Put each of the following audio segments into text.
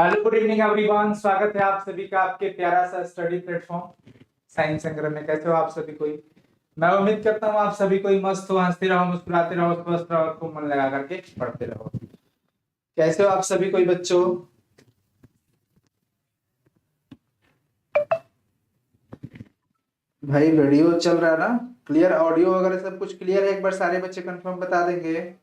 Hello, good evening everyone. स्वागत है आप सभी का आपके प्यारा सा स्टडी प्लेटफॉर्म साइंस संग्रह में। कैसे हो आप सभी कोई? मैं उम्मीद करता हूँ आप सभी कोई मस्त हो, हंसते रहो, मुस्कुराते रहो, स्वस्थ रहो और खूब मन लगा करके पढ़ते रहो। कैसे हो आप सभी कोई बच्चों? भाई वीडियो चल रहा है ना? क्लियर ऑडियो वगैरह सब कुछ क्लियर है? एक बार सारे बच्चे कंफर्म बता देंगे।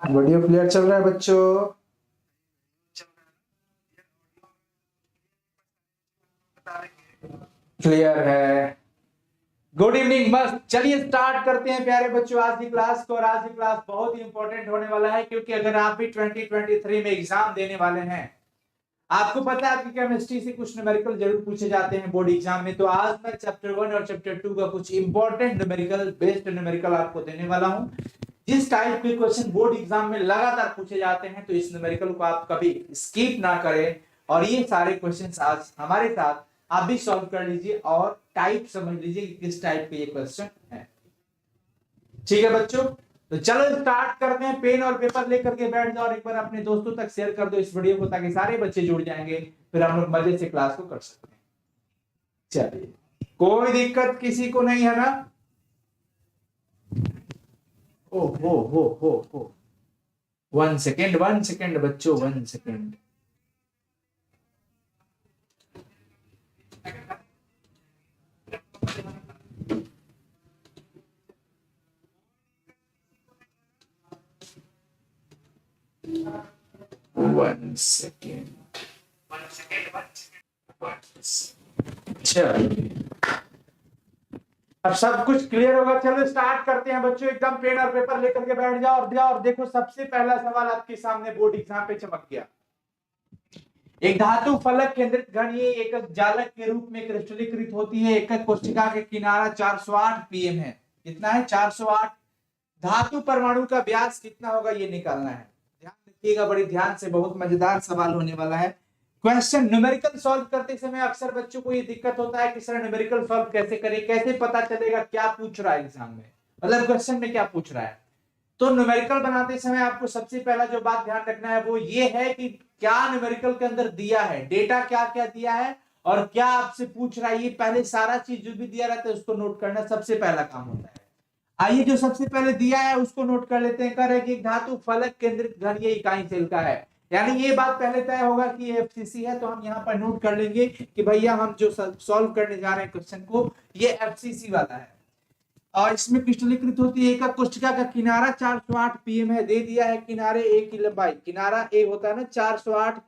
वीडियो क्लियर चल रहा है बच्चों? क्लियर है। Good evening. मस्त। चलिए स्टार्ट करते हैं प्यारे बच्चों आज की क्लास को। और आज की क्लास बहुत ही इंपॉर्टेंट होने वाला है, क्योंकि अगर आप भी 2023 में एग्जाम देने वाले हैं, आपको पता है आपकी केमिस्ट्री से कुछ न्यूमेरिकल जरूर पूछे जाते हैं बोर्ड एग्जाम में। तो आज मैं चैप्टर 1 और चैप्टर 2 का कुछ इंपॉर्टेंट न्यूमेरिकल बेस्ड न्यूमेरिकल आपको देने वाला हूं। जिस टाइप के क्वेश्चन बोर्ड एग्जाम में लगातार पूछे जाते हैं, तो इस न्यूमेरिकल को आप कभी स्किप ना करें और ये सारे क्वेश्चन आज हमारे साथ आप भी सॉल्व कर लीजिए और टाइप समझ लीजिए कि किस टाइप के ये क्वेश्चन है। ठीक है बच्चों, तो चलो स्टार्ट करते हैं। पेन और पेपर लेकर के बैठ जाओ और एक बार अपने दोस्तों तक शेयर कर दो इस वीडियो को, ताकि सारे बच्चे जुड़ जाएंगे, फिर हम लोग मजे से क्लास को कर सकते हैं। चलिए, कोई दिक्कत किसी को नहीं है ना? ओ हो 1 सेकेंड बच्चों, 1 सेकेंड। One second. चलिए, अब सब कुछ क्लियर होगा। चलो स्टार्ट करते हैं बच्चों। एकदम पेन और पेपर लेकर के बैठ जाओ और देखो, सबसे पहला सवाल आपके सामने बोर्ड एग्जाम पे चमक गया। एक धातु फलक केंद्रित घन ये एकक जालक के रूप में क्रिस्टलीकृत होती है। एकक कोशिका के किनारा 408 पीएम है। कितना है? 408। धातु परमाणु का व्यास कितना होगा ये निकालना है। ध्यान रखिएगा बड़ी ध्यान से, बहुत मजेदार सवाल होने वाला है। क्वेश्चन न्यूमेरिकल सॉल्व करते समय अक्सर बच्चों को ये दिक्कत होता है कि सर न्यूमेरिकल सॉल्व कैसे करें, कैसे पता चलेगा क्या पूछ रहा है एग्जाम में, मतलब क्वेश्चन में क्या पूछ रहा है। तो न्यूमेरिकल बनाते समय आपको सबसे पहला जो बात ध्यान रखना है वो ये है कि क्या न्यूमेरिकल के अंदर दिया है, डेटा क्या क्या दिया है और क्या आपसे पूछ रहा है। ये पहले सारा चीज जो भी दिया रहता है उसको नोट करना सबसे पहला काम होता है। आइए, जो सबसे पहले दिया है उसको नोट कर लेते हैं। कह रहे हैं कि एक धातु फलक केंद्रित घन ये इकाई सेल का है, यानी ये बात पहले तय होगा कि ये एफसीसी है। तो हम यहाँ पर नोट कर लेंगे कि भैया हम जो सॉल्व करने जा रहे हैं क्वेश्चन को, ये एफसीसी वाला है और इसमें क्रिस्टलीकृत होती है। एकक कोशिका का किनारा 408 पीएम है, दे दिया है। किनारे ए की लंबाई, किनारा ए होता है ना, 408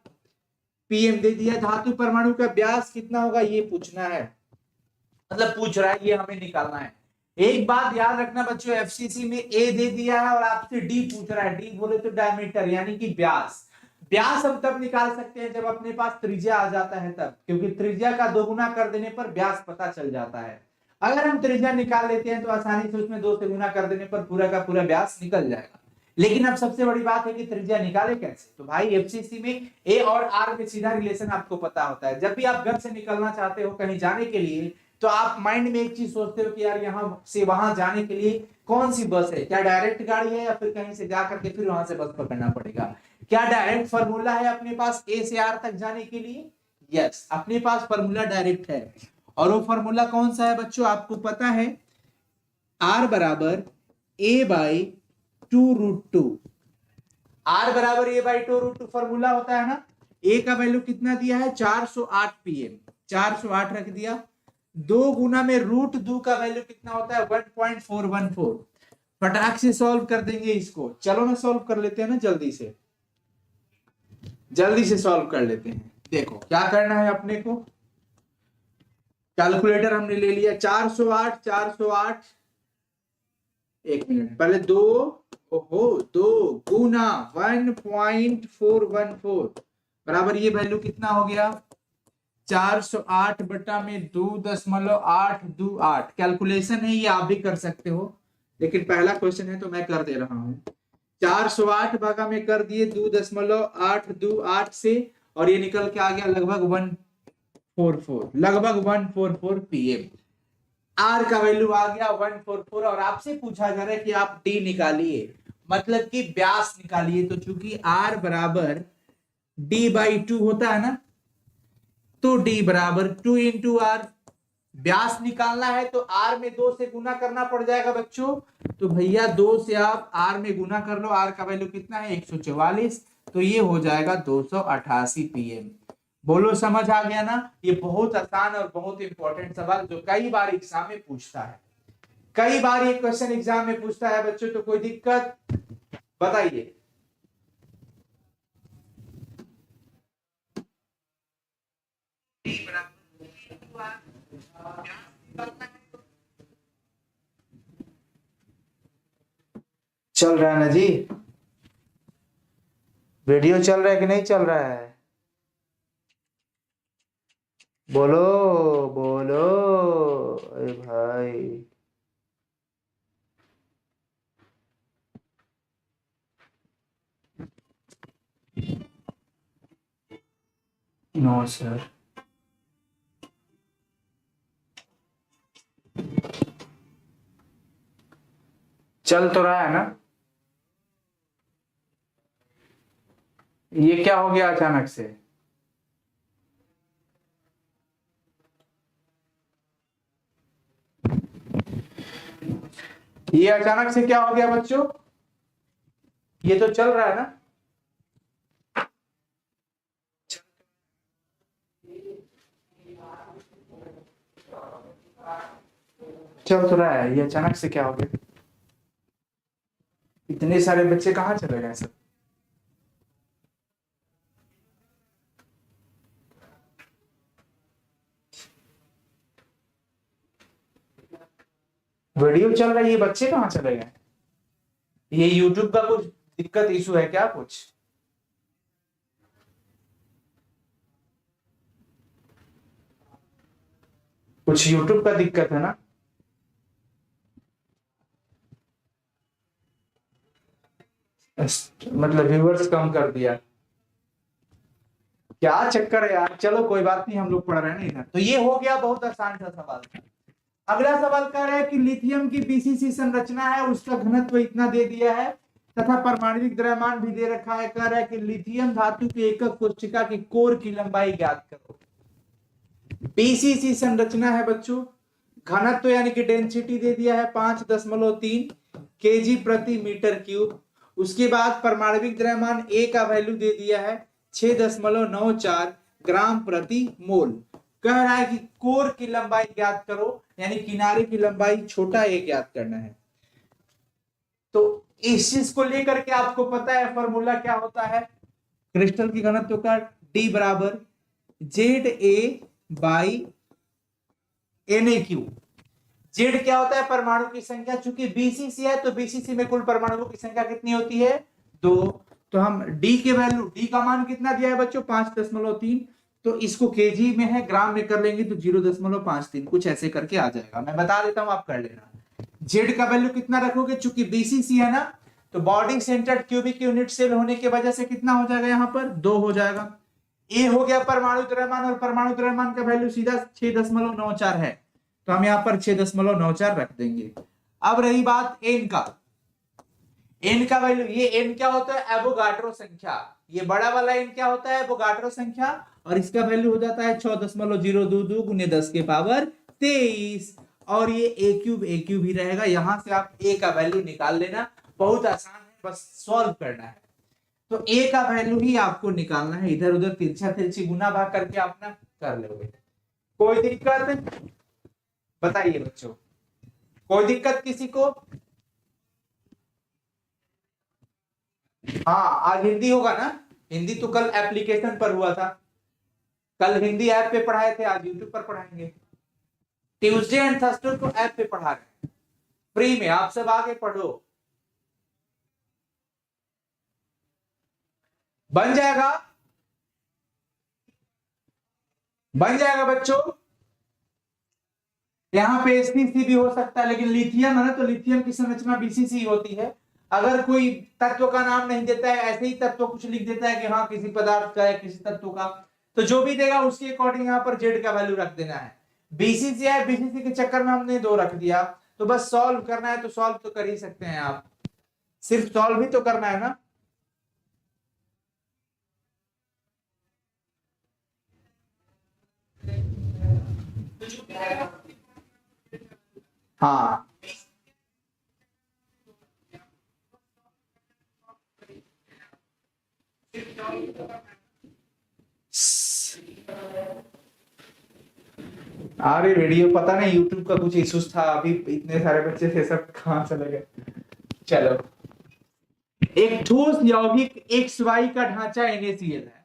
पीएम दे दिया। धातु परमाणु का व्यास कितना होगा ये पूछना है, मतलब पूछ रहा है, ये हमें निकालना है। एक बात याद रखना बच्चों, एफसीसी में ए दे दिया है और आपसे डी पूछ रहा है। डी बोले तो डायमीटर यानी कि व्यास। व्यास हम तब निकाल सकते हैं जब अपने पास त्रिज्या आ जाता है तब, क्योंकि त्रिज्या का दोगुना कर देने पर व्यास पता चल जाता है। अगर हम त्रिज्या निकाल लेते हैं तो आसानी से उसमें 2 से गुना कर देने पर पूरा का पूरा व्यास निकल जाएगा। लेकिन अब सबसे बड़ी बात है कि त्रिज्या निकाले कैसे। तो भाई एफसीसी में ए और आर में सीधा रिलेशन आपको पता होता है। जब भी आप घर से निकलना चाहते हो कहीं जाने के लिए, तो आप माइंड में एक चीज सोचते हो कि यार यहाँ से वहां जाने के लिए कौन सी बस है, क्या डायरेक्ट गाड़ी है या फिर कहीं से जाकर के फिर वहां से बस पकड़ना पड़ेगा। क्या डायरेक्ट फॉर्मूला है अपने पास ए से आर तक जाने के लिए? यस, अपने पास फॉर्मूला डायरेक्ट है। और वो फॉर्मूला कौन सा है बच्चों, आपको पता है? आर बराबर ए बाई 2√2। आर बराबर ए बाई 2√2 फॉर्मूला होता है ना। ए का वैल्यू कितना दिया है? 408 पीएम, 408 रख दिया। 2 गुना में √2 का वैल्यू कितना होता है? 1.414। फटाक से सॉल्व कर देंगे इसको। चलो ना सॉल्व कर लेते हैं ना, जल्दी से सॉल्व कर लेते हैं। देखो क्या करना है अपने को। कैलकुलेटर हमने ले लिया। 408 एक मिनट पहले, 2 गुना 1.414 बराबर ये वैल्यू कितना हो गया? 408 बटा में 2.828। कैलकुलेशन है ये, आप भी कर सकते हो, लेकिन पहला क्वेश्चन है तो मैं कर दे रहा हूं। 408 भागा में कर दिए 2.828 से, और ये निकल के आ गया लगभग 144, लगभग 144 पीएम। आर का वैल्यू आ गया 144 और आपसे पूछा जा रहा है कि आप डी निकालिए, मतलब कि व्यास निकालिए। तो चूंकि आर बराबर डी बाई 2 होता है ना, तो डी बराबर 2 इंटू आर। व्यास निकालना है तो आर में 2 से गुना करना पड़ जाएगा बच्चों। तो भैया 2 से आप आर में गुना कर लो। आर का वैल्यू कितना है 144, तो ये हो जाएगा 288 पीएम। बोलो समझ आ गया ना। ये बहुत आसान और बहुत इंपॉर्टेंट सवाल जो कई बार एग्जाम में पूछता है, कई बार ये क्वेश्चन एग्जाम में पूछता है बच्चों। तो कोई दिक्कत बताइए। चल रहा है ना जी, वीडियो चल रहा है कि नहीं चल रहा है? बोलो बोलो। अरे भाई नो सर। चल तो रहा है ना। ये क्या हो गया अचानक से? ये अचानक से क्या हो गया बच्चों? ये तो चल रहा है ना। चल तो रहा है, ये अचानक से क्या हो गया? इतने सारे बच्चे कहाँ चले गए सब? वीडियो चल रहा है, ये बच्चे कहाँ चले गए? ये यूट्यूब का कुछ दिक्कत इशू है क्या कुछ? कुछ यूट्यूब का दिक्कत है ना। मतलब व्यूअर्स कम कर दिया, क्या चक्कर है यार। चलो कोई बात नहीं, हम लोग पढ़ रहे हैं ना इधर। तो ये हो गया, बहुत आसान सा सवाल था। अगला सवाल कह रहा है कि लिथियम की बीसीसी संरचना है, उसका घनत्व इतना दे दिया है तथा परमाणविक द्रव्यमान भी दे रखा है। कह रहा है कि लिथियम धातु के एकक कोशिका की कोर की लंबाई ज्ञात करो। बीसीसी संरचना है बच्चों, घनत्व यानी कि डेंसिटी दे दिया है 5.3 केजी प्रति मीटर क्यूब। उसके बाद परमाणविक द्रव्यमान ए का वैल्यू दे दिया है 6.94 ग्राम प्रति मोल। कह रहा है कि कोर की लंबाई ज्ञात करो, यानी किनारे की लंबाई छोटा ए ज्ञात करना है। तो इस चीज को लेकर के आपको पता है फॉर्मूला क्या होता है क्रिस्टल की घनत्व का? डी बराबर Z A by N A cube. Z क्या होता है? परमाणु की संख्या। चूंकि बीसीसी है तो बीसीसी में कुल परमाणुओं की संख्या कितनी होती है? 2। तो हम डी के वैल्यू, डी का मान कितना दिया है बच्चों? 5.3। तो इसको केजी में है, ग्राम में कर लेंगे तो 0.53 कुछ ऐसे करके आ जाएगा। मैं बता देता हूं, आप कर लेना। जेड का वैल्यू कितना रखोगे? चूंकि बीसीसी है ना, तो body centred cubic unit cell होने की वजह से कितना हो जाएगा? यहाँ पर 2 हो जाएगा। ए हो गया परमाणु द्रव्यमान, और परमाणु द्रव्यमान का वैल्यू सीधा 6.94 है, तो हम यहाँ पर 6.94 रख देंगे। अब रही बात एन का। एन का वैल्यू, ये एन क्या होता है? एवोगाड्रो संख्या। ये बड़ा वाला एन क्या होता है? एवोगाड्रो संख्या। और इसका वैल्यू हो जाता है 6.022 गुने 10 के पावर 23। और ये ए क्यूब ही रहेगा। यहां से आप ए का वैल्यू निकाल लेना, बहुत आसान है, बस सॉल्व करना है। तो ए का वैल्यू ही आपको निकालना है, इधर उधर तिरछा तिरछी गुना भाग करके अपना कर लोगे। कोई दिक्कत बताइए बच्चों, कोई दिक्कत किसी को? हाँ आज हिंदी होगा ना। हिंदी तो कल एप्लीकेशन पर हुआ था, कल हिंदी ऐप पे पढ़ाए थे, आज यूट्यूब पर पढ़ाएंगे। ट्यूसडे एंड थर्सडे को ऐप पे पढ़ा रहे हैं फ्री में, आप सब आगे पढ़ो। बन जाएगा, बन जाएगा बच्चों। यहाँ पे एसपीसी भी हो सकता है, लेकिन लिथियम है ना, तो लिथियम की संरचना बीसीसी होती है। अगर कोई तत्व का नाम नहीं देता है, ऐसे ही तत्व कुछ लिख देता है कि हाँ किसी पदार्थ का है, किसी तत्व का, तो जो भी देगा उसके अकॉर्डिंग यहाँ पर जेड का वैल्यू रख देना है। बीसीसी है, बीसीसी के चक्कर में हमने 2 रख दिया, तो बस सॉल्व करना है, तो सॉल्व तो कर ही सकते हैं आप, सिर्फ सॉल्व ही तो करना है ना। हाँ अरे वीडियो पता नहीं यूट्यूब का कुछ इश्यूज था, अभी इतने सारे बच्चे थे, सब कहां चले गए। चलो, एक ठोस यौगिक XY का ढांचा NaCl है,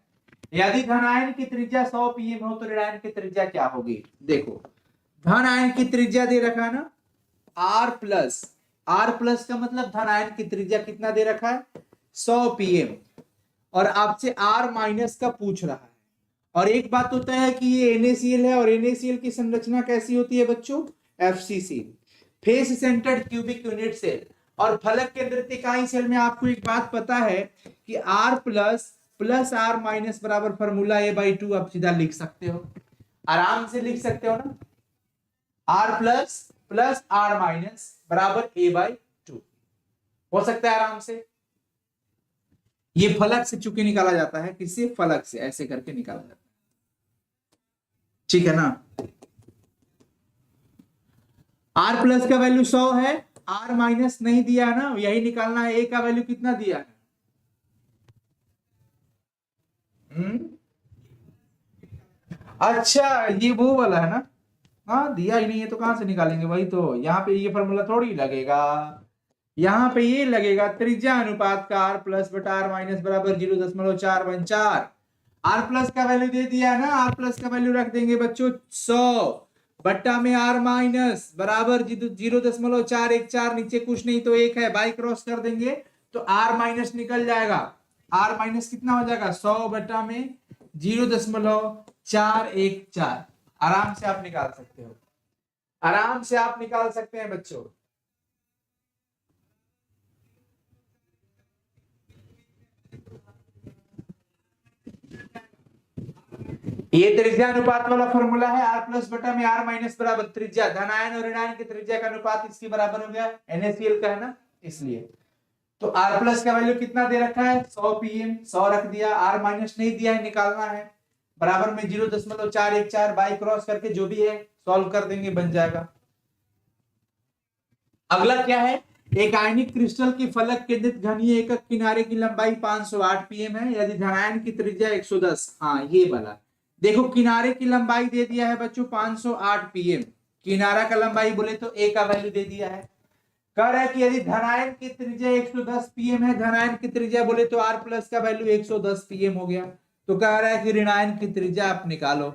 यदि धन आयन की त्रिज्या 100 pm हो तो ऋण आयन की त्रिज्या क्या होगी। देखो, धन आयन की त्रिज्या दे रखा है ना R प्लस का मतलब धन आयन की त्रिज्या कितना दे रखा है 100 pm, और आपसे R माइनस का पूछ रहा है। और एक बात होता है कि ये NaCl है, और NaCl की संरचना कैसी होती है बच्चों, FCC, face centred cubic unit cell. और फलक केंद्रित इकाई सेल में आपको एक बात पता है कि R प्लस R माइनस बराबर फॉर्मूला A/2 आप सीधा लिख सकते हो, आराम से लिख सकते हो ना, R प्लस R माइनस बराबर A/2 हो सकता है आराम से। ये फलक से चुके निकाला जाता है, किससे, फलक से ऐसे करके निकाला जाता है, ठीक है ना। R प्लस का वैल्यू 100 है, R माइनस नहीं दिया है ना, यही निकालना है, A का वैल्यू कितना दिया है। अच्छा, ये वो वाला है ना, हाँ दिया ही नहीं है तो कहां से निकालेंगे, वही तो, यहाँ पे ये फॉर्मूला थोड़ी लगेगा, यहाँ पे ये लगेगा त्रिज्या अनुपात का R प्लस बटा R माइनस बराबर 0.414। R प्लस का वैल्यू दे दिया है ना, R प्लस का वैल्यू रख देंगे बच्चों 100 बट्टा में R माइनस बराबर 0.414, नीचे कुछ नहीं तो 1 है, बाई क्रॉस कर देंगे तो R माइनस निकल जाएगा। R माइनस कितना हो जाएगा 100 बट्टा में 0.414, आराम से आप निकाल सकते हो, आराम से आप निकाल सकते हैं बच्चों। ये त्रिज्या अनुपात वाला फॉर्मूला है, R प्लस बटा में R माइनस बराबर त्रिज्या, धन आयन और ऋण आयन की त्रिज्या का अनुपात इसके बराबर हो गया, NaCl का है ना, इसलिए। तो R प्लस का वैल्यू कितना दे रखा है 100 pm, 100 रख दिया, R माइनस नहीं दिया है, निकालना है, बराबर में 0.414 बाई क्रॉस करके जो भी है सॉल्व कर देंगे, बन जाएगा। अगला क्या है, एक आयनिक क्रिस्टल की फलक केंद्रित घनीय एकक किनारे की लंबाई 508 pm है, यदि धनायन की त्रिज्या 110, हाँ ये वाला, देखो किनारे की लंबाई दे दिया है बच्चों 508 pm, किनारा का लंबाई बोले तो A का वैल्यू दे दिया है। कह रहा है कि यदि धनायन की त्रिज्या 110 pm है, धनायन की त्रिज्या बोले तो R प्लस का वैल्यू 110 pm हो गया, तो कह रहा है कि ऋणायन की त्रिज्या आप निकालो,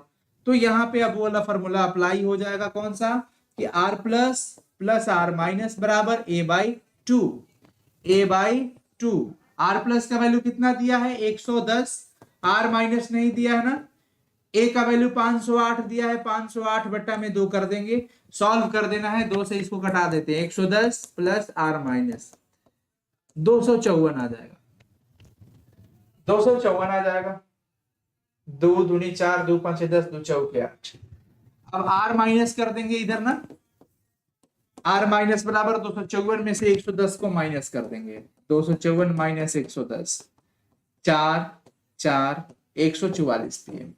तो यहाँ पे अब वाला फॉर्मूला अप्लाई हो जाएगा, कौन सा, कि R प्लस R माइनस बराबर A/2, A/2, R प्लस का वैल्यू कितना दिया है 110, R माइनस नहीं दिया है ना, A का वैल्यू 508 दिया है, 508 बट्टा में 2 कर देंगे, सॉल्व कर देना है, 2 से इसको घटा देते हैं, 110 प्लस R माइनस 254 आ जाएगा, 254 आ जाएगा, 2 दूनी 4, 2 5 10, 2 चौके 8। अब R माइनस कर देंगे इधर ना, R माइनस बराबर 254 में से 110 को माइनस कर देंगे, 254 माइनस 110, 4 4 144 pm।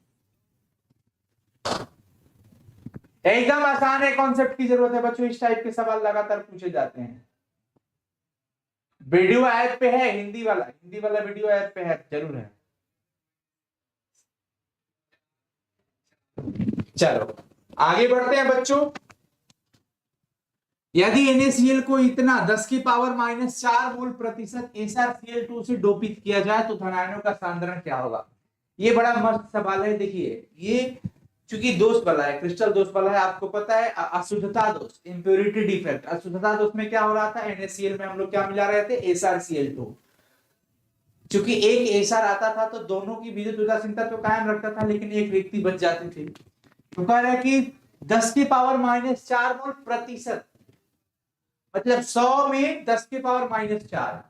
एकदम आसान है, कॉन्सेप्ट की जरूरत है बच्चों, इस टाइप के सवाल लगातार पूछे जाते हैं। वीडियो ऐप पे है, हिंदी वाला वीडियो ऐप पे है, जरूर है। चलो आगे बढ़ते हैं बच्चों। यदि NaCl को इतना 10 की पावर -4 मोल प्रतिशत SrCl2 से डोपित किया जाए तो धनायनों का सांद्रण क्या होगा। ये बड़ा मस्त सवाल है। देखिए, ये चूंकि दोष वाला है, क्रिस्टल दोष वाला है, आपको पता है अशुद्धता दोष, इंप्योरिटी डिफेक्ट, अशुद्धता दोष में क्या हो रहा था, NaCl में हम लोग क्या मिला रहे थे, SrCl2। चूंकि एक एसआर आता था तो दोनों की विद्युत उदासीनता तो कायम रखता था, लेकिन एक रिक्ति बच जाती थी। तो कह रहे हैं कि 10 की पावर -4 मोल प्रतिशत, मतलब 100 में 10 की पावर -4।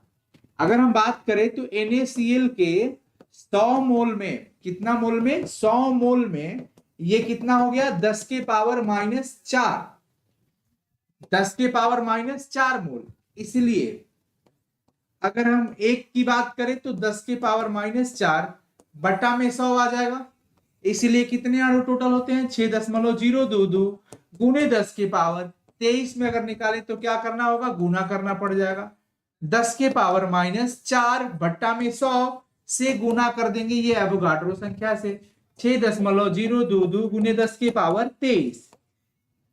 अगर हम बात करें तो NaCl के 100 मोल में कितना मोल में? 100 मोल में ये कितना हो गया? 10 के पावर -4, 10 के पावर -4 मोल। इसलिए अगर हम एक की बात करें तो 10 के पावर -4 बटा में 100 आ जाएगा। इसलिए कितने अणु टोटल होते हैं? 6.022 गुने 10 के पावर 23 में अगर निकालें तो क्या करना होगा? गुना करना पड़ जाएगा। 10 के पावर -4 बट्टा में 100 से गुना कर देंगे ये एवोगाड्रो संख्या से, 6.022 गुने 10 के पावर 23।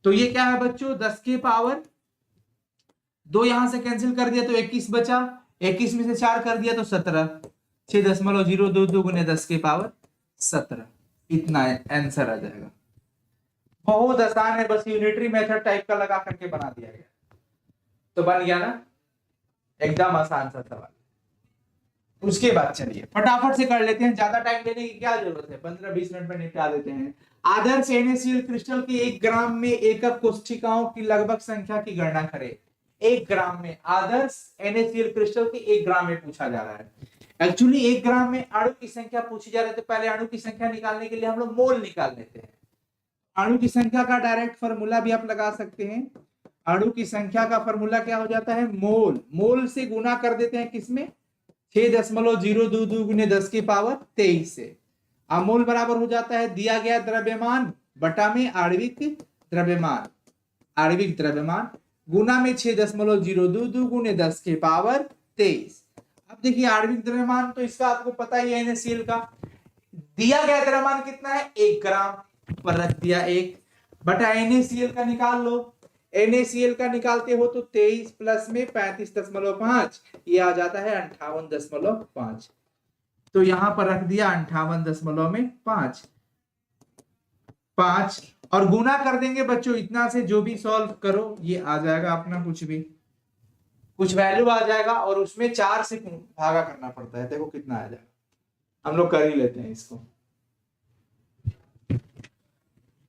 तो ये क्या है बच्चों? 10 के पावर 2 यहां से कैंसिल कर दिया तो 21 बचा, 21 में से 4 कर दिया तो 17, 6.022 गुने 10 के पावर 17, इतना आंसर आ जाएगा। बहुत आसान है, बस यूनिटरी मेथड टाइप का लगा करके बना दिया गया तो बन गया ना, एकदम आसान सा सवाल। उसके बाद चलिए फटाफट से कर लेते हैं, ज्यादा टाइम लेने की क्या जरूरत है, 15-20 मिनट में निपटा देते हैं। आदर्श NaCl क्रिस्टल के 1 ग्राम में एकक कोशिकाओं की लगभग संख्या की गणना करें। 1 ग्राम में आदर्श NaCl क्रिस्टल के 1 ग्राम में पूछा जा रहा है। एक्चुअली 1 ग्राम में अणु की संख्या पूछी जा रही है तो पहले अणु की संख्या निकालने के लिए हम लोग मोल निकाल लेते हैं। अणु की संख्या का डायरेक्ट फॉर्मूला भी आप लगा सकते हैं। अणु की संख्या का फॉर्मूला क्या हो जाता है? मोल। मोल से गुना कर देते हैं किसमें? 6.022 गुने 10 की पावर 23 से। मोल बराबर हो जाता है दिया गया द्रव्यमान बटा में आणविक द्रव्यमान, आणविक द्रव्यमान गुना में 6.022 गुने 10 की पावर 23। अब देखिए आणविक द्रव्यमान तो इसका आपको पता ही है NaCl का। दिया गया द्रव्यमान कितना है? 1 ग्राम पर रख दिया 1 बटा NaCl का निकाल लो। NaCl का निकालते हो तो 23 प्लस में 35.5, ये आ जाता है 58.5। तो यहां पर रख दिया 58.5 और गुना कर देंगे बच्चों इतना से, जो भी सॉल्व करो ये आ जाएगा अपना कुछ भी, कुछ वैल्यू आ जाएगा और उसमें 4 से भागा करना पड़ता है। देखो कितना आ जाएगा, हम लोग कर ही लेते हैं इसको,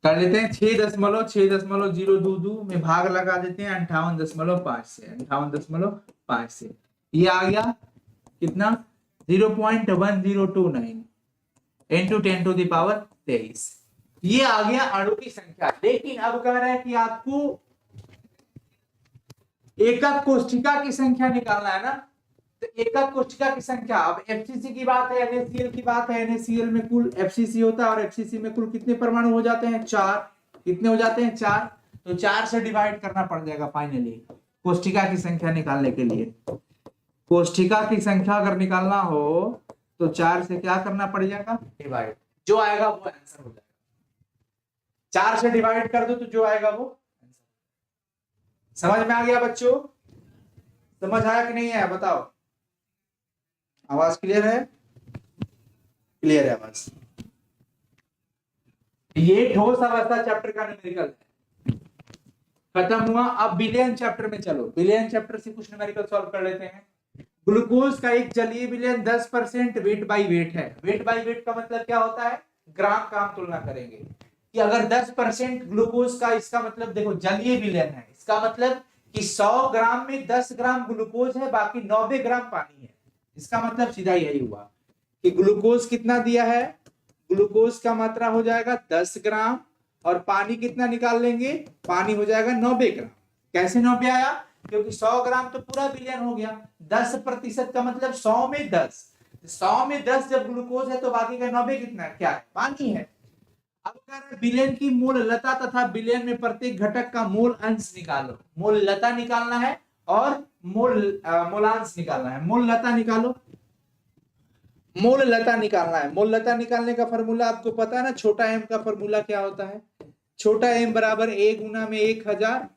कर लेते हैं। 6.022 में भाग लगा देते हैं 58.5 से, 58.5 से ये आ गया कितना? 0.1029 इंटू 10⁻23। ये आ गया अणु की संख्या। लेकिन अब कह रहा है कि आपको एकक कोशिका की संख्या निकालना है ना, तो एकक कोशिका की संख्या, अब FCC की बात है, NaCl की बात है। NaCl में कुल FCC होता है और FCC में कुल कितने परमाणु हो जाते हैं? 4। कितने हो जाते हैं? 4। तो 4 से डिवाइड करना पड़ जाएगा फाइनली कोशिका की संख्या निकालने के लिए। कोशिका की संख्या अगर निकालना हो तो 4 से क्या करना पड़ जाएगा? डिवाइड। जो आएगा वो आंसर हो जाएगा। 4 से डिवाइड कर दो तो जो आएगा वो आंसर। समझ में आ गया बच्चों? समझ आया कि नहीं है बताओ? आवाज क्लियर है? क्लियर है आवाज? ये ठोस अवस्था चैप्टर का न्यूमेरिकल है, खत्म हुआ। अब विलयन चैप्टर में चलो, विलयन चैप्टर से कुछ न्यूमेरिकल सॉल्व कर लेते हैं। ग्लूकोज का एक जलीय विलयन 10% वेट बाई वेट है। वेट बाई वेट का मतलब क्या होता है? ग्राम का हम तुलना करेंगे कि अगर 10% ग्लूकोज का, इसका मतलब देखो जलीय विलयन है, इसका मतलब कि 100 ग्राम में 10 ग्राम ग्लूकोज है, बाकी 90 ग्राम पानी है। इसका मतलब सीधा यही हुआ कि ग्लूकोज कितना दिया है? ग्लूकोज का मात्रा हो जाएगा 10 ग्राम और पानी कितना निकाल लेंगे? पानी हो जाएगा 90 ग्राम। कैसे 90 आया? क्योंकि 100 ग्राम तो पूरा विलयन हो गया, 10% का मतलब 100 में 10, 100 में 10 जब ग्लूकोज है तो बाकी का 90 कितना है? क्या है? पानी है। अब कह रहे हैं विलयन की मोललता तथा विलयन में प्रत्येक घटक का मोल अंश निकालो। मोललता निकालना है और मोलांश निकालना है। मोललता निकालो, मोललता निकालना है। मोललता निकालने का फॉर्मूला आपको पता है ना, छोटा m का फॉर्मूला क्या होता है? छोटा m बराबर a गुना में 1000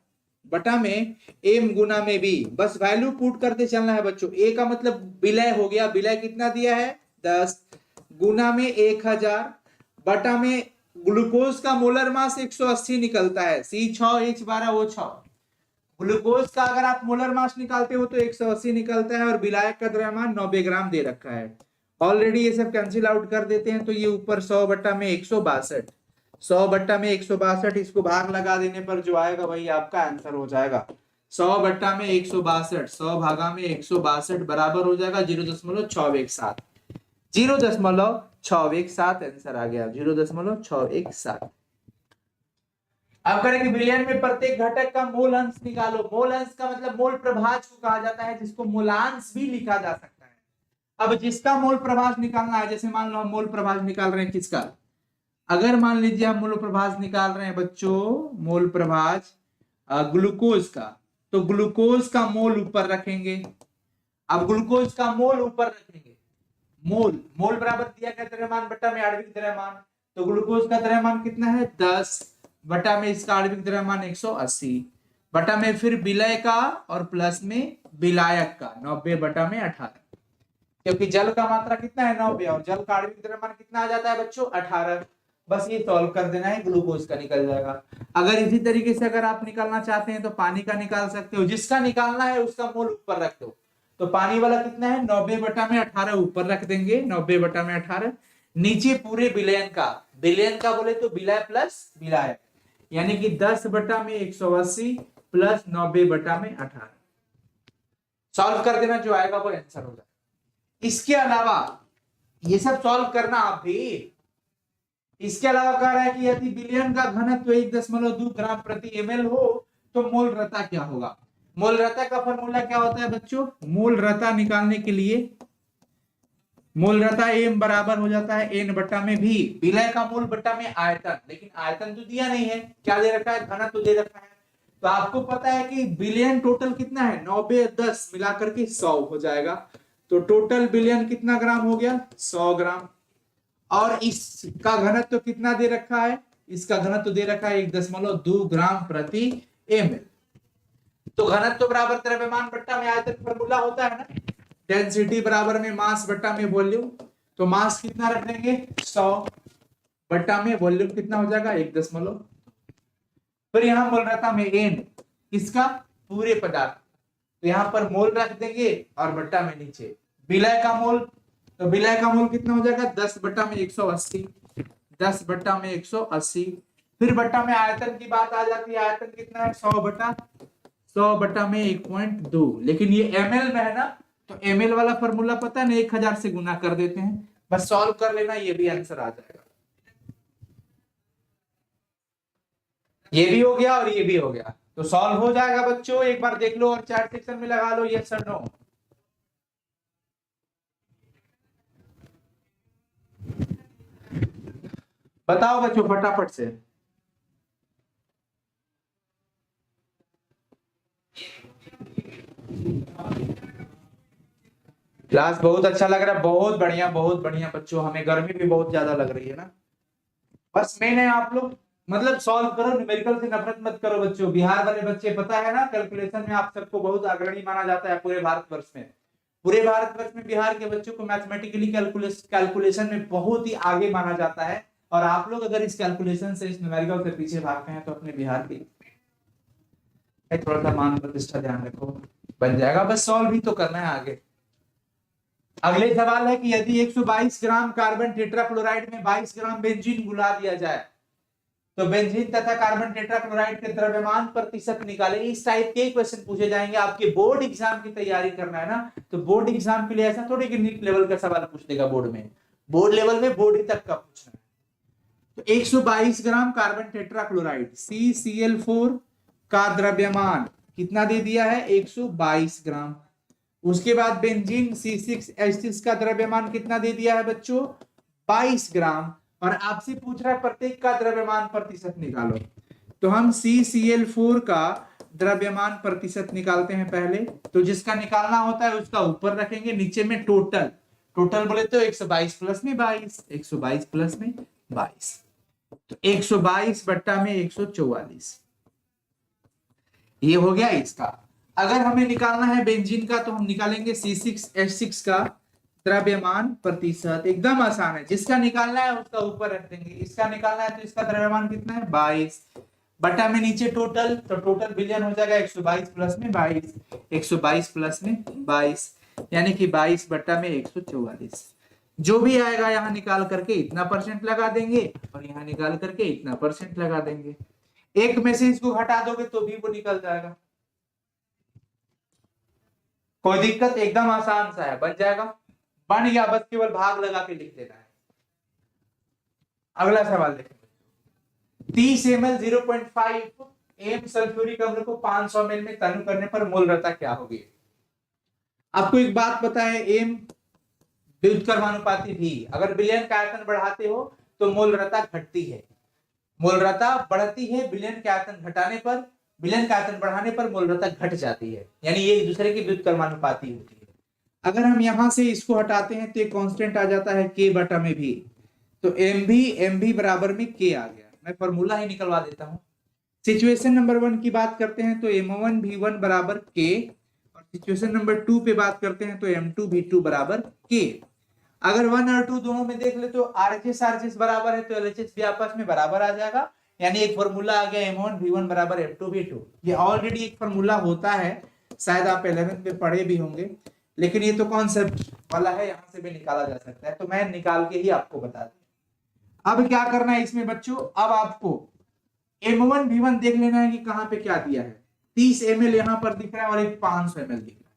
बटा में m गुना में b। बस वैल्यू पुट करते चलना है बच्चों। a का मतलब विलय हो गया, विलय कितना दिया है? 10 गुना में 1000 बटा में ग्लूकोज का मोलर मास 180 निकलता है, C6H12O6। ग्लूकोज का अगर आप मोलर मास निकालते हो तो 180 निकलता है और विलायक का द्रव्यमान 90 ग्राम दे रखा है। ऑलरेडी ये सब कैंसिल आउट कर देते हैं तो ये ऊपर 100 बट्टा में 162, 100 बट्टा में 162, इसको भाग लगा देने पर जो आएगा वही आपका आंसर हो जाएगा। 100 बट्टा में 162, 100 भागा में 162 बराबर हो जाएगा 0.617। 0.617 आंसर आ गया, 0.617। अब करेंगे बिलियन में प्रत्येक घटक का मोल अंश निकालो। मोल अंश का मतलब मोल प्रभाज को कहा जाता है, जिसको मोलांश भी लिखा जा सकता है। अब जिसका मोल प्रभाज निकालना है, जैसे मान लो हम मोल प्रभाज निकाल रहे हैं किसका, अगर मान लीजिए हम मोल प्रभाज निकाल रहे हैं बच्चों, मोल प्रभाज ग्लूकोज का, तो ग्लूकोज का मोल ऊपर रखेंगे। अब ग्लूकोज का मोल ऊपर रखेंगे, मोल मोल बराबर दिया गया द्रव्यमान बटा में आणविक द्रव्यमान, तो ग्लूकोज का द्रव्यमान कितना है 10 बटा में इसका आणविक द्रव्यमान 180 बटा में फिर विलय का और प्लस में विलायक का 90 बटा में 18, क्योंकि जल का मात्रा कितना है 90 और जल का आणविक द्रव्यमान कितना आ जाता है बच्चों 18। बस ये सॉल्व कर देना है, ग्लूकोज का निकल जाएगा। अगर इसी तरीके से अगर आप निकालना चाहते हैं तो पानी का निकाल सकते हो, जिसका निकालना है उसका मोल ऊपर रख दो। तो पानी वाला कितना है 90 बटा में 18 ऊपर रख देंगे, 90 बटा में 18, नीचे पूरे विलयन का, विलयन का बोले तो विलय प्लस विलायक, यानी कि 10 बटा में 180 प्लस 90 बटा में 18। सॉल्व कर देना, जो आएगा वो आंसर होगा। इसके अलावा ये सब सॉल्व करना आप भी। इसके अलावा कह रहा है कि यदि विलयन का घनत्व 1.2 ग्राम प्रति ml हो तो मोलरता क्या होगा। मोलरता का फॉर्मूला क्या होता है बच्चों, मोलरता निकालने के लिए मोलरता m बराबर हो जाता है n बटा में भी, विलय का मोल बटा में आयतन, लेकिन आयतन तो दिया नहीं है, क्या दे रखा है घनत्व दे रखा है। तो आपको पता है कि विलयन टोटल कितना है 90 10 मिलाकर के 100 हो जाएगा, तो टोटल विलयन कितना ग्राम हो गया 100 ग्राम। और इसका घनत्व कितना दे रखा है, इसका घनत्व दे रखा है 1.2 ग्राम प्रति ml। तो घनत्व बराबर द्रव्यमान बट्टा में आयतन फॉर्मूला होता है ना, डेंसिटी बराबर में मास बट्टा में वॉल्यूम, तो मास कितना रख देंगे 100 बट्टा में वॉल्यूम कितना हो जाएगा 1. फिर यहां मोलरता में n किसका पूरे पदार्थ, तो यहां पर मोल रख देंगे और बट्टा में नीचे विलय का मोल, तो विलय का मोल कितना हो जाएगा 10 बट्टा में 180, 10 बट्टा में 180। फिर बट्टा में आयतन की बात आ जाती है, आयतन कितना है 100 बट्टा में 1.2, लेकिन ये ml में है ना, तो ml वाला फॉर्मूला पता है ना 1000 से गुना कर देते हैं, बस सॉल्व कर लेना, ये भी आंसर आ जाएगा। ये भी हो गया और ये भी हो गया, तो सॉल्व हो जाएगा बच्चों। एक बार देख लो और चैट सेक्शन में लगा लो यस और नो। बताओ बच्चों फटाफट से। क्लास बहुत अच्छा लग रहा है, बहुत बढ़िया बच्चों, हमें गर्मी भी बहुत ज्यादा लग रही है ना। बस मेन है आप लोग मतलब सॉल्व करो, न्यूमेरिकल से नफरत मत करो बच्चों। बिहार वाले बच्चे पता है ना कैलकुलेशन में आप सबको बहुत अग्रणी माना जाता है पूरे भारतवर्ष में। पूरे भारतवर्ष में बिहार के बच्चों को मैथमेटिकली कैलकुलेशन में बहुत ही आगे माना जाता है, और आप लोग अगर इस कैलकुलेशन से, इस न्यूमेरिकल से पीछे भागते हैं तो अपने बिहार की थोड़ा सा मान प्रतिष्ठा ध्यान रखो, बन जाएगा। बस सॉल्व भी तो करना है आगे। अगले सवाल है कि यदि 122 ग्राम कार्बन टेट्राक्लोराइड में 22 ग्राम बेंजीन मिला दिया जाए तो बेंजीन तथा कार्बन टेट्राक्लोराइड के द्रव्यमान प्रतिशत निकाले। इस टाइप के क्वेश्चन पूछे जाएंगे। आपके बोर्ड एग्जाम की तैयारी करना है ना, तो बोर्ड एग्जाम के लिए ऐसा थोड़ी कि नीट लेवल का सवाल पूछ देगा बोर्ड में, बोर्ड लेवल में बोर्ड तक का पूछना है। तो 122 ग्राम कार्बन टेट्राक्लोराइड CCl4 का द्रव्यमान कितना दे दिया है 122 ग्राम। उसके बाद बेंजीन C6H6 का द्रव्यमान कितना दे दिया है बच्चों 22 ग्राम, और आपसे पूछ रहा है प्रत्येक का द्रव्यमान प्रतिशत निकालो। तो हम CCl4 का द्रव्यमान प्रतिशत निकालते हैं पहले, तो जिसका निकालना होता है उसका ऊपर रखेंगे, नीचे में टोटल, टोटल बोले तो 122 प्लस में 22, 122 प्लस में 22, तो 122 बट्टा में 144, ये हो गया इसका। अगर हमें निकालना है बेंजीन का तो हम निकालेंगे C6H6 का द्रव्यमान प्रतिशत, एकदम आसान है, जिसका निकालना है उसका ऊपर रख देंगे। इसका निकालना है तो इसका द्रव्यमान कितना है 22 बटा में नीचे टोटल, तो टोटल विलयन हो जाएगा 122 प्लस में 22, 122 प्लस में 22, यानी कि 22 बटा में 144। जो भी आएगा यहाँ निकाल करके इतना परसेंट लगा देंगे और यहाँ निकाल करके इतना परसेंट लगा देंगे। एक में से इसको हटा दोगे तो भी वो निकल जाएगा, कोई दिक्कत, एकदम आसान सा है, बन जाएगा। बन गया, बस केवल भाग लगा के लिख देना है। अगला सवाल देखें, 30 ml 0.5 एम सल्फ्यूरिक अम्ल को 500 ml में तनु करने पर मोलरता क्या होगी। आपको एक बात पता है, एम व्युत्क्रमानुपाती भी, अगर विलयन का आयतन बढ़ाते हो तो मोलरता घटती है, मोलरता बढ़ती है, विलयन का आयतन घटाने पर, विलयन का आयतन बढ़ाने पर मोलरता घट जाती है, यानी ये एक दूसरे की व्युत्क्रमानुपाती होती है। अगर हम यहां से इसको हटाते हैं तो एक कांस्टेंट आ जाता है के बटा में भी, तो एम भी बराबर में के आ गया। मैं फॉर्मूला ही निकलवा देता हूं। सिचुएशन नंबर 1 की बात करते हैं तो M1 V1 बराबर के, और सिचुएशन नंबर 2 पे बात करते हैं तो M2 V2 बराबर के। अगर 1 और 2 दोनों में देख ले तो RHS बराबर है, तो LHS भी आपस में बराबर आ जाएगा, यानी एक फॉर्मूला आ गया M1 V1 बराबर M2 V2। ये ऑलरेडी एक फॉर्मूला होता है, शायद आप 11th में पढ़े भी होंगे, लेकिन ये तो कॉन्सेप्ट वाला है, यहां से भी निकाला जा सकता है, तो मैं निकाल के ही आपको बता दूं। अब क्या करना है इसमें बच्चों, अब आपको M1 V1 देख लेना है कि कहां पे क्या दिया है। 30 ml यहां पर दिख रहा है और एक 500 ml दिख रहा है,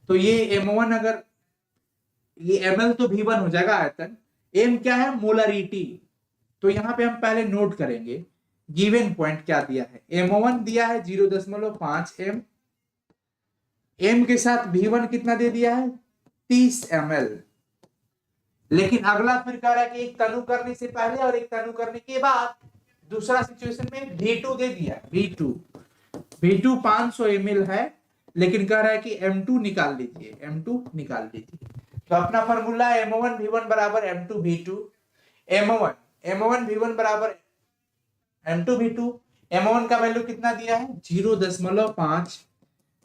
तो ये M1, अगर ये ml तो V1 हो जाएगा आयतन, M क्या है मोलरिटी, तो यहां पे हम पहले नोट करेंगे गिवन पॉइंट क्या दिया है। M1 दिया है 0.5 m, M के साथ V1 कितना दे दिया है 30 ml, लेकिन अगला फिर कह रहा है कि एक तनु करने से पहले और एक तनु करने के बाद, दूसरा सिचुएशन में V2 दे दिया, V2 500 ml है, लेकिन कह रहा है कि M2 निकाल लीजिए, M2 निकाल लीजिए। तो अपना फॉर्मूला M1 V1 बराबर M2 V2, M1 V1 बराबर M2 V2। M1 का वैल्यू कितना दिया है 0.5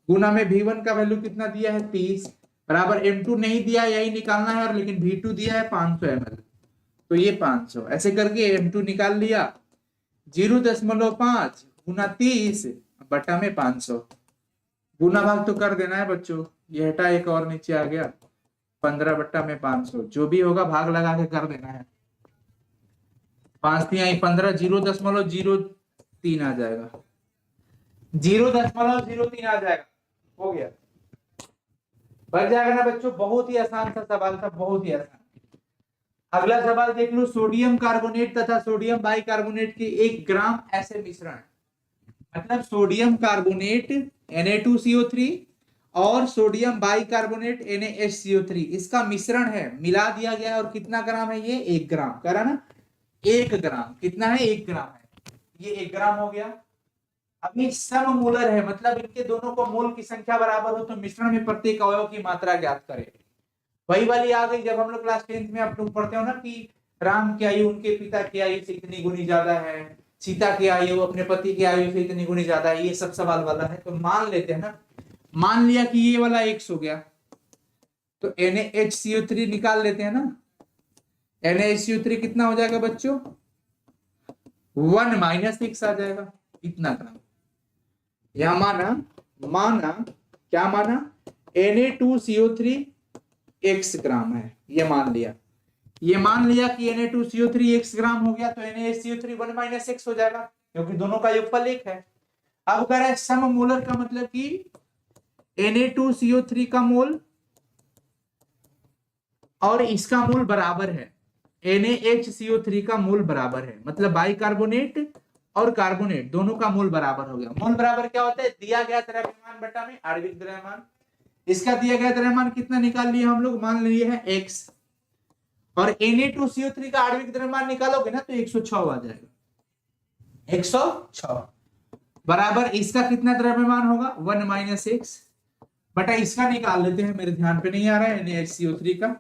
गुना में V1 का वैल्यू कितना दिया है 30 बराबर M2 नहीं दिया, यही निकालना है, और लेकिन V2 दिया है 500 ml, तो ये 500, ऐसे करके M2 निकाल लिया। 0.5 गुना 30 बटा में 500, गुना भाग तो कर देना है बच्चों, ये हटा एक और नीचे आ गया, 15 बटा में 500, जो भी होगा भाग लगा के कर देना है। 5 3 15, 0.03 आ जाएगा, 0.03 आ जाएगा, हो गया, बन जाएगा ना बच्चों। बहुत ही आसान सा सवाल था, बहुत ही आसान। अगला सवाल देख लो, सोडियम कार्बोनेट तथा सोडियम बाइकार्बोनेट के 1 ग्राम ऐसे मिश्रण, मतलब सोडियम कार्बोनेट Na2CO3 और सोडियम बाइकार्बोनेट NaHCO3, इसका मिश्रण है, मिला दिया गया है, और कितना ग्राम है ये 1 ग्राम, कह रहा ना 1 ग्राम, कितना है 1 ग्राम है, ये 1 ग्राम हो गया। अभी सममूलर है, मतलब इनके दोनों को मोल की संख्या बराबर हो तो मिश्रण में प्रत्येक अवयव की मात्रा ज्ञात करें। वही वाली आ गई, जब हम लोग क्लास 10th में आप लोग पढ़ते हो ना कि राम की आयु उनके पिता की आयु से इतनी गुनी ज्यादा है, सीता की आयु अपने पति की आयु से इतनी गुनी ज्यादा है, ये सब सवाल वाला है। तो मान लेते हैं ना, मान लिया कि ये वाला X हो गया, तो NaHCO3 निकाल लेते हैं ना। NaHCO3 कितना हो जाएगा बच्चों 1 - X आ जाएगा, इतना ग्राम। यहां माना क्या माना Na2CO3 X ग्राम है, ये मान लिया कि Na2CO3 X ग्राम हो गया, तो NaHCO3 1 - X हो जाएगा, क्योंकि दोनों का योगफल 1 है। अब कह रहा है सममूलर का मतलब कि Na2CO3 का मोल और इसका मोल बराबर है, NaHCO3 का मोल बराबर है, मतलब बाइकार्बोनेट और कार्बोनेट दोनों का मोल बराबर हो गया। मोल बराबर क्या होता है, दिया गया द्रव्यमान बटा में आणविक द्रव्यमान। इसका दिया गया द्रव्यमान कितना निकाल लिए हम लोग, मान लिए हैं X, और Na2CO3 का आणविक द्रव्यमान निकालोगे ना तो 106 आ जाएगा, 106 बराबर इसका कितना द्रव्यमान होगा 1 - X बटा इसका निकाल लेते हैं, मेरे ध्यान पे नहीं आ रहा है, NaHCO3 का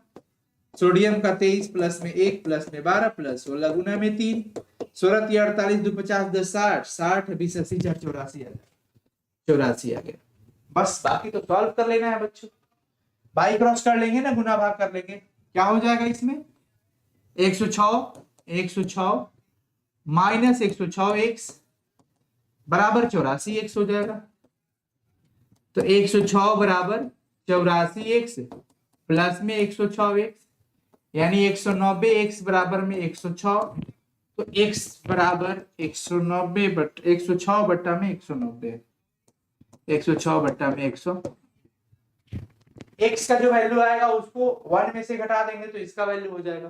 सोडियम का 23 प्लस में 1 प्लस में 12 प्लस 16 गुना में 3, 16 3 48 2 50 10 60 60 20 80 84 आ गया। बस बाकी तो सॉल्व कर लेना है बच्चों, बाई क्रॉस कर लेंगे ना, गुना भाग कर लेंगे, क्या हो जाएगा इसमें 106 माइनस 106x बराबर 84x हो जाएगा। तो 106 बराबर 84x प्लस में 106x, यानी 190x बराबर में 106, तो x बराबर 190 बट 106 बट्टा में 190, 106 बट्टा में 100, x का जो वैल्यू आएगा उसको 1 में से घटा देंगे तो इसका वैल्यू हो जाएगा।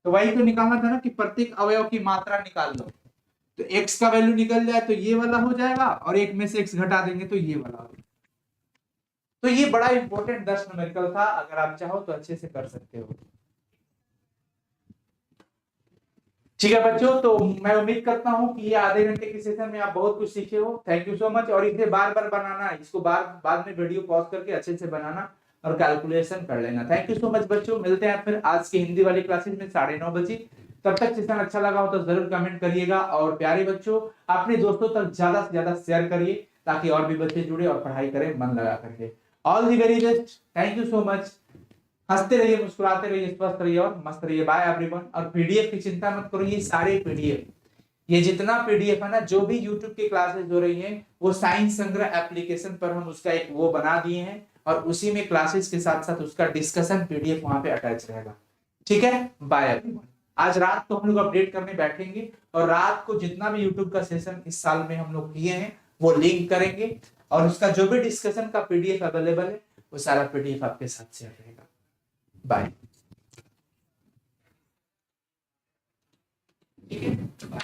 तो वही तो निकालना था ना कि प्रत्येक अवयव की मात्रा निकाल लो, तो x का वैल्यू निकल जाए तो ये वाला हो जाएगा और 1 में से x घटा देंगे तो ये वाला हो। तो ये बड़ा इंपॉर्टेंट 10 न्यूमेरिकल था, अगर आप चाहो तो अच्छे से कर सकते हो। ठीक है बच्चों, तो मैं उम्मीद करता हूं कि ये आधे घंटे के सेशन में आप बहुत कुछ सीखे हो। Thank you so much. और इसे बार बार बनाना, इसको बाद में वीडियो पॉज करके अच्छे से बनाना और कैलकुलेशन कर लेना। थैंक यू सो मच बच्चों, मिलते हैं फिर आज की हिंदी वाली क्लासेस में 9:30 बजे। तब तक सेशन अच्छा लगा हो तो जरूर कमेंट करिएगा और प्यारे बच्चों अपने दोस्तों तक ज्यादा से ज्यादा शेयर करिए ताकि और भी बच्चे जुड़े और पढ़ाई करें मन लगा करके। All the very best, thank you so much. हंसते रहिए, मुस्कुराते रहिए, स्वस्थ रहिए और मस्त रहिए। Bye everyone. और पीडीएफ की चिंता मत करो, ये सारे पीडीएफ, ये जितना पीडीएफ है ना, जो भी यूट्यूब की क्लासेस हो रही हैं वो साइंस संग्रह एप्लीकेशन पर हम उसका एक वो बना दिए हैं और उसी में क्लासेस के साथ साथ उसका डिस्कशन पीडीएफ वहां पे अटैच रहेगा। ठीक है, बाय एवरीवन। आज रात को हम लोग अपडेट करने बैठेंगे और रात को जितना भी यूट्यूब का सेशन इस साल में हम लोग किए हैं वो लिंक करेंगे और उसका जो भी डिस्कशन का पीडीएफ अवेलेबल है वो सारा पीडीएफ आपके साथ शेयर रहेगा। बाय। ठीक है।